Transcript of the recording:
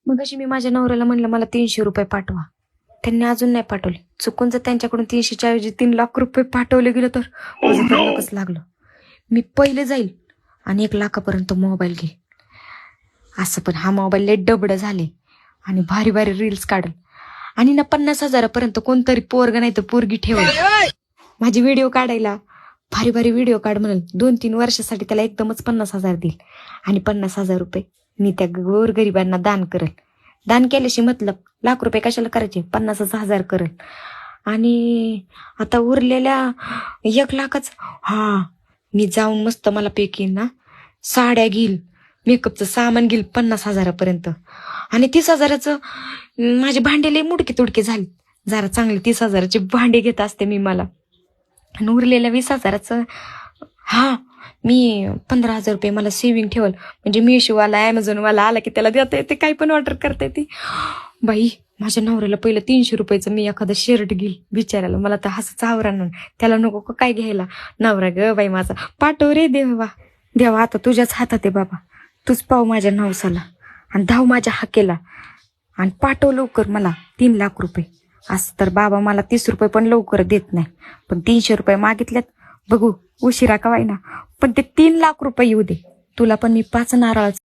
मग अशी मी माझ्या नवऱ्याला म्हणलं मला 300 रुपये पाठवा. त्यांनी अजून नाही पाठवले. चुकून जर त्यांच्याकडून 300च्या ऐवजी 3 लाख रुपये पाठवले गेलं तर माझं तर नकच लागलं. मी पहिले जाईल आणि 1 लाखापर्यंत मोबाईल घेईल. असं पण हा मोबाईल लय डबडं झाले आणि भारी भारी रील्स काढल आणि ना 50,000पर्यंत कोणतरी पोरग नाही तर पोरगी ठेवल माझी व्हिडिओ काढायला. भारी भारी व्हिडिओ काढ म्हणेल. 2-3 वर्षासाठी त्याला एकदमच 50,000 देईल आणि 50,000 रुपये मी त्या गोरगरिबांना दान करेल. दान केल्याशी मतलब लाख रुपये कशाला करायचे, 50,000 करेल. आणि आता उरलेल्या 1 लाखच मी जाऊन मस्त मला पैकी ना साड्या घेईल, मेकअपचं सामान घेईल 50,000पर्यंत आणि 30,000चं माझे भांडे लय मुडके तुडके झाले. जरा चांगले 30,000चे भांडे घेत असते मी मला. आणि उरलेल्या 20,000चं मी 15,000 रुपये मला सेव्हिंग ठेवल. म्हणजे मीशोवाला ॲमेझॉनवाला आला की त्याला देता येते, काही पण ऑर्डर करता येते. बाई माझ्या नवऱ्याला पहिलं 300 रुपयाचं मी एखादं शर्ट घेईल बिचारायला. मला तर हसच आवरण, त्याला नको का काय घ्यायला. नवरा ग बाई माझा पाठव रे देवा. देवा आता तुझ्याच हातात आहे बाबा. तूच पाव माझ्या नवसाला आणि धाव माझ्या हाकेला आणि पाठव लवकर मला 3 लाख रुपये. असं तर बाबा मला 30 रुपये पण लवकर देत नाही, पण 300 रुपये मागितल्यात. बघू उशिरा का वाईना पण ते 3 लाख रुपये येऊ दे. तुला पण मी 5 नारळ